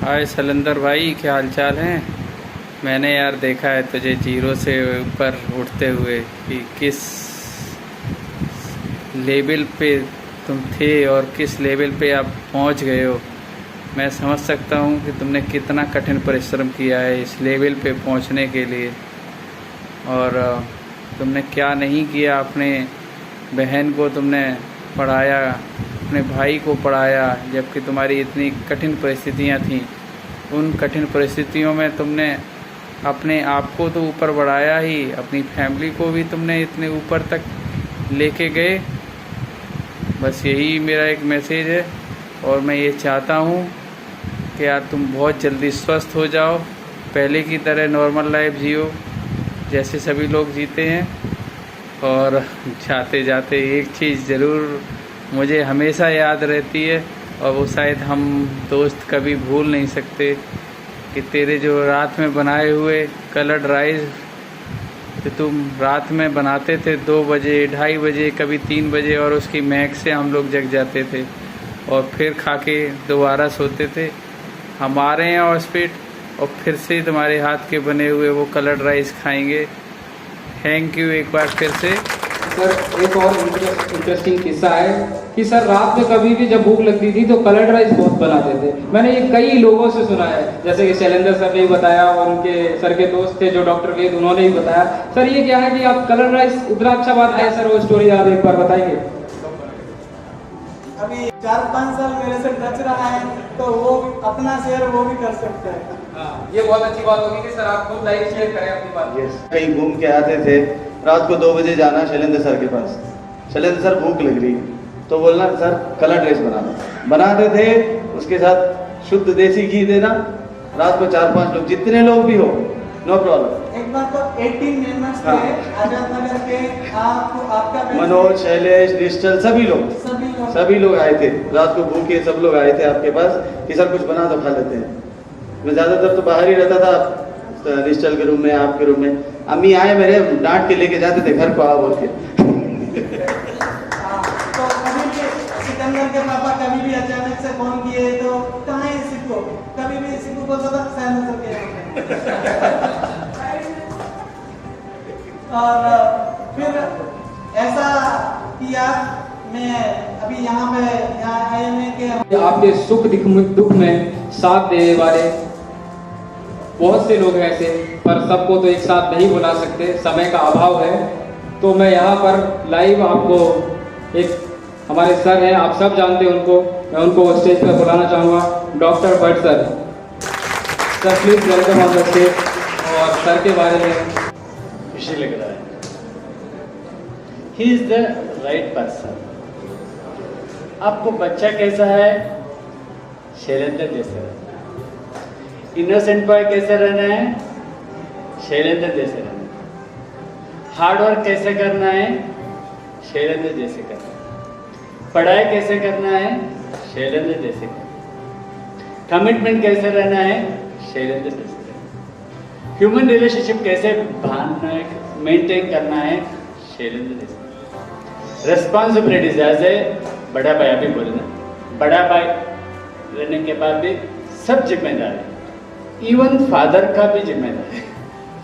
हाय शैलेंद्र भाई, क्या हाल चाल है। मैंने यार देखा है तुझे जीरो से ऊपर उठते हुए कि किस लेवल पे तुम थे और किस लेवल पे आप पहुंच गए हो। मैं समझ सकता हूं कि तुमने कितना कठिन परिश्रम किया है इस लेवल पे पहुंचने के लिए। और तुमने क्या नहीं किया। अपने बहन को तुमने पढ़ाया, अपने भाई को पढ़ाया, जबकि तुम्हारी इतनी कठिन परिस्थितियां थीं। उन कठिन परिस्थितियों में तुमने अपने आप को तो ऊपर बढ़ाया ही, अपनी फैमिली को भी तुमने इतने ऊपर तक लेके गए। बस यही मेरा एक मैसेज है। और मैं ये चाहता हूँ कि यार तुम बहुत जल्दी स्वस्थ हो जाओ, पहले की तरह नॉर्मल लाइफ जियो जैसे सभी लोग जीते हैं। और जाते जाते एक चीज़ ज़रूर मुझे हमेशा याद रहती है, और वो शायद हम दोस्त कभी भूल नहीं सकते, कि तेरे जो रात में बनाए हुए कलर्ड राइस जो तुम रात में बनाते थे 2 बजे, 2:30 बजे, कभी 3 बजे, और उसकी महक से हम लोग जग जाते थे और फिर खा के दोबारा सोते थे। हम आ रहे हैं हॉस्पिटल और फिर से तुम्हारे हाथ के बने हुए वो कलर्ड राइस खाएंगे। थैंक यू एक बार फिर से। सर एक और इंटरेस्टिंग किस्सा है कि सर रात में कभी भी जब भूख लगती थी तो कलर्ड राइस बहुत बनाते थे। मैंने ये कई लोगों से सुना है, जैसे कि शैलेंद्र सर ने भी बताया और उनके सर के दोस्त थे जो डॉक्टर वेद, उन्होंने भी बताया। सर ये क्या है कि आप कलर्ड राइस इतना अच्छा बात है सर, वो स्टोरी आप एक बार बताएंगे। अभी 4-5 साल मेरे से बच रहा है तो वो अपना शेयर वो भी कर सकता है। ये बहुत अच्छी बात होगी कि सर आप खुद लाइव शेयर करें अपनी बात। कहीं घूम के आते थे, रात को 2 बजे जाना शैलेंद्र सर के पास। शैलेंद्र सर भूख लग रही तो बोलना सर कलर्ड राइस बनाते थे, उसके साथ शुद्ध देसी घी देना। रात को 4-5 लोग, जितने लोग भी हो, नो प्रॉब्लम। एक बार तो 18 मेंबर्स थे आजाद नगर के, आपका मनोज, शैलेश, निश्चल, सभी लोग आए थे। रात को भूखे सब लोग आए थे आपके पास कि सर कुछ बना तो खा लेते हैं। मैं ज़्यादातर तो बाहर ही रहता था, निश्चल के रूम में, आपके रूम में। अम्मी आए मेरे, डांट के लेके जाते थे घर को, आ बोल के। तो कभी भी सिकंदर के पापा कभी भी अचानक से फोन किए तो कहाँ है सिक्को, कभी भी सिक्को बोलता था शैलेंद्र सर के। और फिर ऐसा किया, मैं अभी यहाँ आए हैं कि आपके सुख दुख में साथ देने वाले बहुत से लोग हैं ऐसे, पर सबको तो एक साथ नहीं बुला सकते, समय का अभाव है। तो मैं यहाँ पर लाइव आपको एक हमारे सर हैं, आप सब जानते हैं उनको, मैं उनको स्टेज पर बुलाना चाहूँगा। Doctor Bhatt sir, sir please welcome on the stage. और सर के बारे में खुशी लग रहा है। He is the right person. आपको बच्चा कैसा है? शैलेंद्र जैसा रहना। इनोसेंट बॉय कैसे रहना है? शैलेंद्र जैसे रहना है। हार्ड वर्क कैसे करना है? शैलेंद्र जैसे करना है। पढ़ाई कैसे करना है? शैलेंद्र जैसे करना है। कमिटमेंट कैसे रहना है? शैलेंद्र जैसे रहना है। ह्यूमन रिलेशनशिप कैसे मेंटेन करना है? शैलेंद्र जैसे। रेस्पॉन्सिबिलिटीज एज ए बड़ा भाई, अभी बोलना, बड़ा भाई रहने के बाद भी सब जिम्मेदार है। इवन फादर का भी जिम्मेदार है।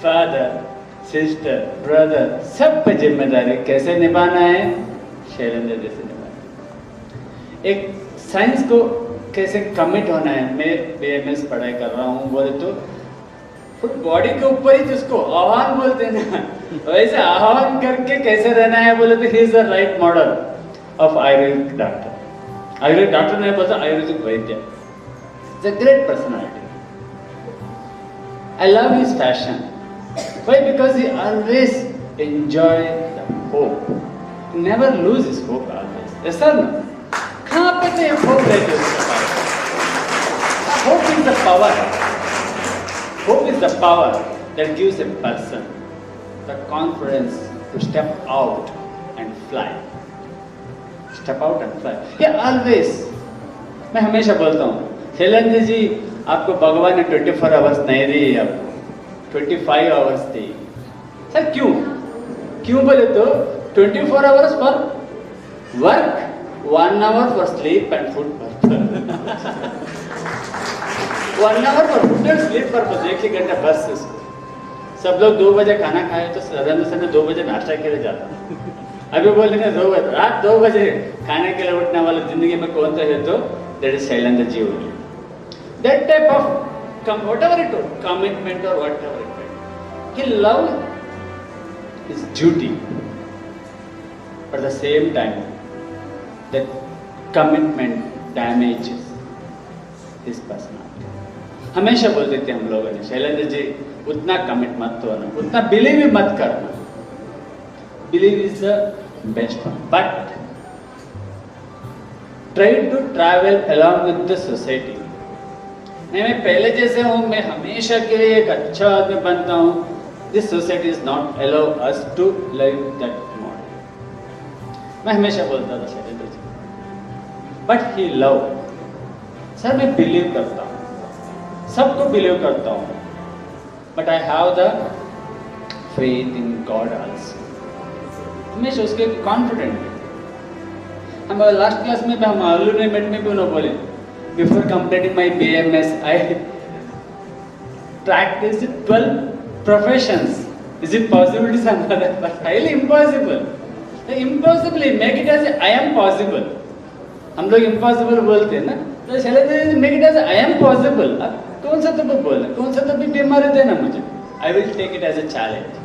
फादर, सिस्टर, ब्रदर, सब पे जिम्मेदारी कैसे निभाना है? शैलेंद्र जैसे निभाना है। एक साइंस को कैसे कमिट होना है। मैं BMS पढ़ाई कर रहा हूँ बोले तो फुल बॉडी के ऊपर ही जिसको आह्वान बोलते हैं ना, वैसे आह्वान करके कैसे रहना है बोले तो he is the right model of Ayurvedic doctor. Ayurvedic doctor नहीं बोलता, आयुर्वेदिक वैद्य। It's a great personality. I love his fashion. Why? Because he always enjoy the hope. He never lose his hope always. Yes or no? कहाँ पे तो hope रहते उसके पास? Hope is the power. Hope is the power that gives a person the confidence to step out and fly. Step out and fly. Yeah, always. मैं हमेशा बोलता हूँ, शैलेंद्र जी आपको भगवान ने 24 आवर्स नहीं दी, आपको 25 आवर्स दी। सर क्यों बोले तो 24 hours for work, 1 hour for sleep and food. 1 hour for food and sleep purpose, 1 घंटा बस उसको। सब लोग 2 बजे खाना खाए तो सदन से 2 बजे नाश्ता के लिए जाता। अभी बोलेंगे 2 बजे, रात 2 बजे खाने के लिए उठने वाला जिंदगी में कौन सा है, तो that is Shailendra ji only. That type of whatever it was, commitment or whatever it was, he loved his duty, but at the same time that commitment damages his personality. हमेशा बोल देते हम लोगों ने, शैलेंद्र जी उतना कमिट मत होना, उतना बिलीव भी मत करना। Believe is the best one, but try to travel along with the society. मैं पहले जैसे हूँ, मैं हमेशा के लिए एक अच्छा आदमी बनता हूँ। This society is not allow us to live that model. मैं हमेशा बोलता था Shailendra ji, but he love. Sir मैं बिलीव करता हूँ, सबको बिलीव करता हूँ, but I have the faith in God also. हमेशा उसके कॉन्फिडेंट। हम लास्ट क्लास में भी हम अलुमिनी में भी उन्होंने बोले, before completing my BMS, I practiced 12 professions. Is it possible to some other? But highly impossible. Impossibly make it as I am possible. हम लोग impossible बोलते हैं ना, तो Shailendra ji make it as I am possible. अब कौन सा तो बोलना, कौन सा तो भी बीमारी देना मुझे। I will take it as a challenge.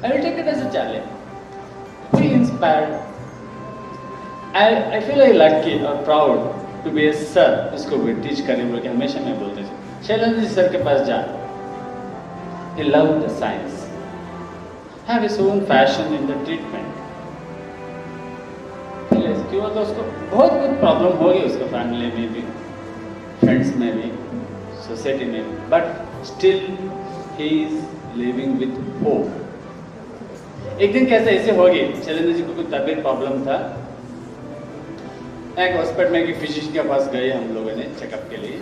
I will take it as a challenge. Be inspired. I feel like lucky or proud to be a sir, इसको भी टीच करने बोल के हमेशा मैं बोलते थे, शैलेंद्र जी सर के पास जा। He loved the science, have his own fashion in the treatment। क्यों तो उसको बहुत कुछ प्रॉब्लम हो गई, उसको फैमिली में भी, फ्रेंड्स में भी, सोसाइटी में भी, but still he is living with hope. एक दिन कैसे ऐसे हो गई, शैलेंद्र जी को कुछ तबीयत प्रॉब्लम था, एक हॉस्पिटल में फिजिशियन के पास गए हम लोगों ने चेकअप के लिए।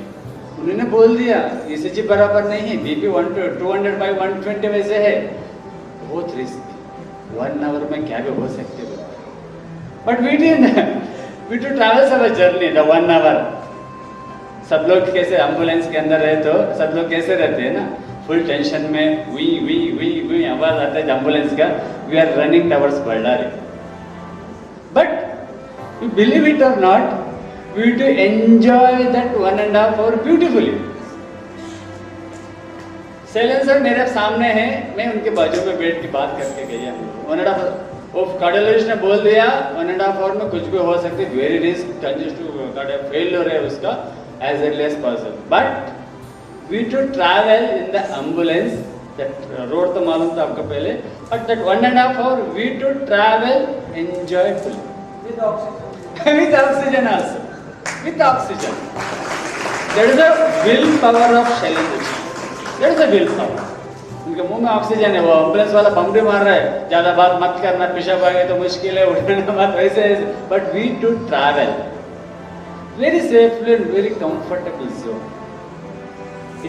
उन्होंने बोल दिया ईसीजी बराबर नहीं है, बीपी 200/120 वैसे है, बहुत रिस्क, 1 आवर में क्या भी हो सकते हो। But we to travel our journey the 1 hour. सब लोग कैसे एम्बुलेंस के अंदर रहे तो सब लोग कैसे रहते हैं ना, फुल टेंशन में, वी आवाज आता है एम्बुलेंस का, we are running towards Ballari. But you believe it or not, we need to enjoy that 1.5 hour beautifully. Shailendra sir मेरे सामने हैं, मैं उनके बाजू में बैठ के बात करके गई हम लोग। 1.5 वो कार्डियोलॉजिस्ट ने बोल दिया 1.5 आवर में कुछ भी हो सकती है, very risk, congestive cardiac failure है उसका, as early as possible. But we to travel in the ambulance, that road तो मालूम था आपको पहले, but that 1.5 hour we to travel enjoyfully With oxygen. with oxygen also, with oxygen. That is the will power of Shailendra ji, that is the will power। उनके मुंह में oxygen है, वो एम्बुलेंस वाला पंप भी मार रहा है, ज्यादा बात मत करना, पेशाब आ गया तो मुश्किल है, उठना मत, वैसे। But we to travel very safely and very comfortable zone.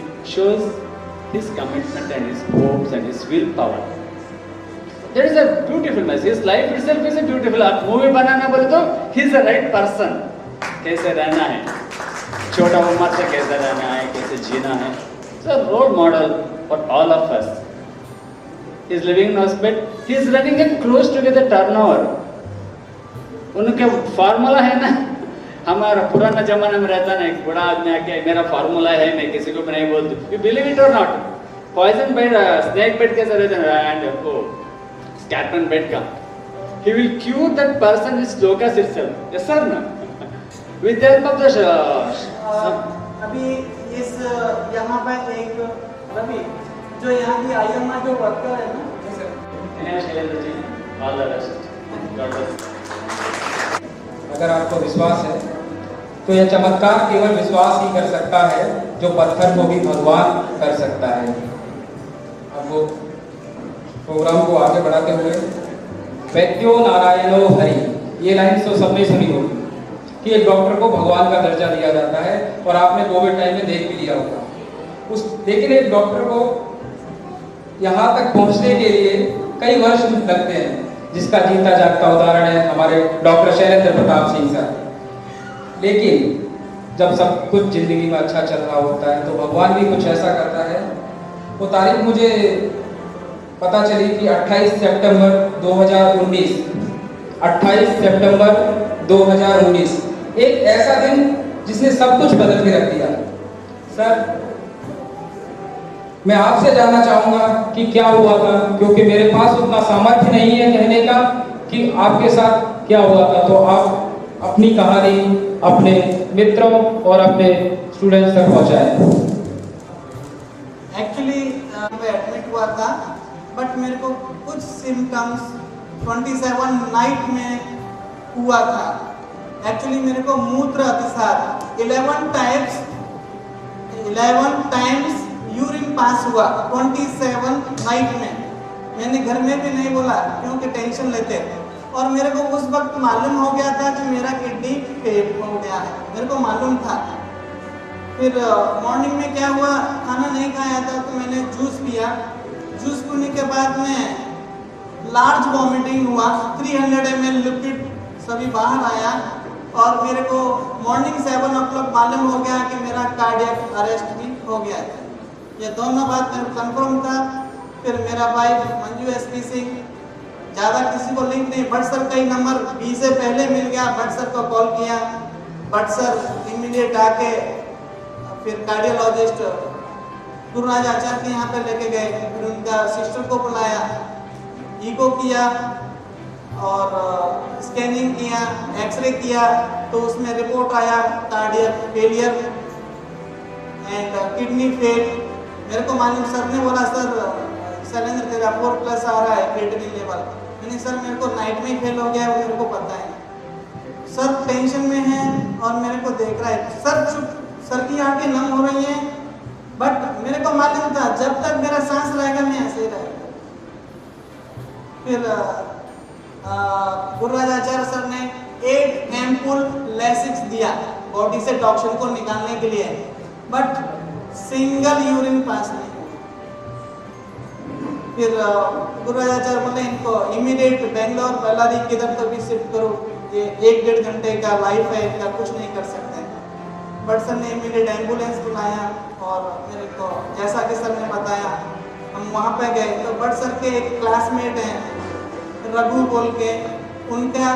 It shows his commitment and his hopes and his will power. There is a beautiful message. His life itself is a beautiful। आप movie बनाना बोले तो he is the right person। कैसे रहना है, छोटा उम्र से कैसे रहना है, कैसे जीना है, so role model for all of us। He is living in hospital, he is running a close together turnover। उनके फार्मूला है ना, हमारा पुराना जमाना में रहता ना, एक बड़ा आदमी आके मेरा फार्मूला है, मैं किसी को भी नहीं बोलती, you believe it or not, poison bite, snake bite कैसे रहता है, and Captain Bedka, he will cure that person with slokas itself. Yes sir, no? With the help of the अभी इस यहाँ पर एक रवि जो यहाँ की IMR जो वर्कर है ना, Shailendra ji, all the best. God bless. अगर आपको विश्वास है तो यह चमत्कार केवल विश्वास ही कर सकता है, जो पत्थर को भी भगवान कर सकता है। अब वो प्रोग्राम को आगे बढ़ाते हुए, वैद्यो नारायणो हरि, ये लाइन तो सबने सुनी होगी कि एक डॉक्टर को भगवान का दर्जा दिया जाता है, और आपने कोविड टाइम में देख भी लिया होगा लेकिन एक डॉक्टर को यहाँ तक पहुँचने के लिए कई वर्ष लगते हैं, जिसका जीता जागता उदाहरण है हमारे डॉक्टर शैलेंद्र प्रताप सिंह सर। लेकिन जब सब कुछ ज़िंदगी में अच्छा चल रहा होता है तो भगवान भी कुछ ऐसा करता है। वो तारीख मुझे पता चली कि 28 सितंबर 2019, 28 सितंबर 2019, एक ऐसा दिन जिसने सब कुछ बदल के रख दिया। सर, मैं आपसे जानना चाहूँगा कि क्या हुआ था, क्योंकि मेरे पास उतना सामर्थ्य नहीं है कहने का कि आपके साथ क्या हुआ था। तो आप अपनी कहानी अपने मित्रों और अपने स्टूडेंट्स तक पहुँचाएं। एक्चुअली मैं एडमिट हुआ था, बट मेरे को कुछ सिम्टम्स 27 नाइट में हुआ था। एक्चुअली मेरे को मूत्र अतिसार 11 टाइम्स यूरिन पास हुआ 27 नाइट में। मैंने घर में भी नहीं बोला क्योंकि टेंशन लेते, और मेरे को उस वक्त मालूम हो गया था कि मेरा किडनी फेल हो गया है, मेरे को मालूम था। फिर मॉर्निंग में क्या हुआ, खाना नहीं खाया था तो मैंने जूस पिया। जूस पीने के बाद में लार्ज वॉमिटिंग हुआ, 300 ml लिक्विड सभी बाहर आया, और मेरे को मॉर्निंग 7 o'clock मालूम हो गया कि मेरा कार्डियक अरेस्ट भी हो गया था। ये दोनों बात मेरे को कंफर्म था। फिर मेरा भाई मंजू एसपी सिंह, ज़्यादा किसी को लिंक नहीं, भट्ट सर का ही नंबर 20 से पहले मिल गया, भट्ट सर को कॉल किया, भट्ट सर इमीडिएट आके फिर कार्डियोलॉजिस्ट गुरुराज आचार्य के यहाँ पे लेके गए। फिर उनका सिस्टर को बुलाया, ईको किया और स्कैनिंग किया, एक्सरे किया, तो उसमें रिपोर्ट आया cardiac failure and kidney fail. मेरे को मालूम, सर ने बोला सर शैलेंद्र तेरा 4+ आ रहा है क्रिएटिनिन लेवल। मैंने सर मेरे को नाइट में ही फेल हो गया है, वो मेरे को पता है। सर टेंशन में है और मेरे को देख रहा है, सर चुप, सर की आंखें नम हो रही हैं, बट मेरे को मालूम था जब तक मेरा सांस रहेगा मैं ऐसे ही रहेगा। फिर गुरुराज आचार्य सर ने 8 एम्पुल लेसिक्स दिया बॉडी से टॉक्सिन को निकालने के लिए, बट सिंगल यूरिन पास नहीं। फिर गुरुराज आचार्य बोले इनको इमीडिएट बेंगलोर बल्लारी किधर तो भी शिफ्ट करो, ये 1-1.5 घंटे का लाइफ है, इनका कुछ नहीं कर सकते। बट सर ने इमीडिएट एम्बुलेंस बुलाया और मेरे को जैसा कि सर ने बताया हम वहाँ पे गए। तो बट सर के एक क्लासमेट हैं रघु बोल के, उनका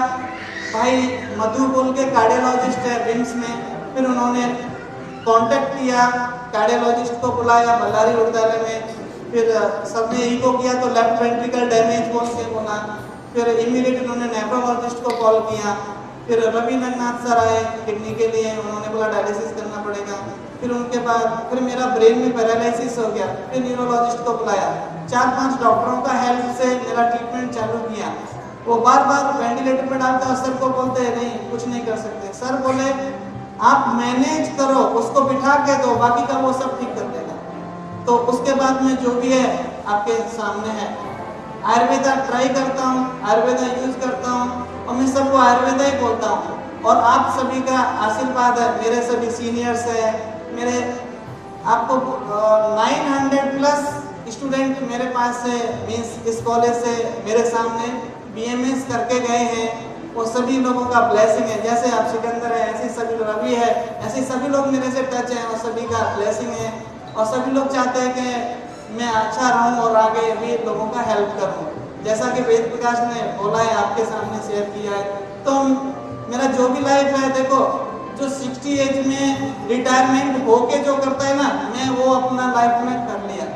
भाई मधु बोल के कार्डियोलॉजिस्ट है विम्स में। फिर उन्होंने कांटेक्ट किया, कार्डियोलॉजिस्ट को बुलाया बल्लारी विद्यालय में। फिर सबने ईको किया तो लेफ्ट वेंट्रिकल डैमेज बोल के बोला। फिर इमीडिएट उन्होंने नेफ्रोलॉजिस्ट को कॉल किया। फिर रवि नगनाथ सर आए किडनी के लिए, उन्होंने बोला डायलिसिस करना पड़ेगा। फिर उनके बाद फिर मेरा ब्रेन में पैरालिसिस हो गया, फिर न्यूरोलॉजिस्ट को बुलाया। 4-5 डॉक्टरों का हेल्प से मेरा ट्रीटमेंट चालू किया। वो बार बार वेंटिलेटर पे डालता और सर को बोलते नहीं कुछ नहीं कर सकते। सर बोले आप मैनेज करो, उसको बिठा के दो, बाकी का वो सब ठीक कर देगा। तो उसके बाद में जो भी है आपके सामने है। आयुर्वेदा ट्राई करता हूँ, आयुर्वेदा यूज करता हूँ और मैं सबको आयुर्वेदा ही बोलता हूँ। और आप सभी का आशीर्वाद है, मेरे सभी सीनियर्स है, मेरे आपको 900+ स्टूडेंट मेरे पास से मीन्स इस कॉलेज से मेरे सामने BMS करके गए हैं। वो सभी लोगों का ब्लेसिंग है, जैसे आप सिकंदर है ऐसे सभी रवि है, ऐसे सभी लोग मेरे से टच हैं और सभी का ब्लेसिंग है। और सभी लोग चाहते हैं कि मैं अच्छा रहूं और आगे भी लोगों का हेल्प करूं, जैसा कि वेद प्रकाश ने बोला है, आपके सामने शेयर किया है। तो मेरा जो भी लाइफ है, देखो जो 60 एज में रिटायरमेंट होके जो करता है ना, मैं वो अपना लाइफ में कर लिया।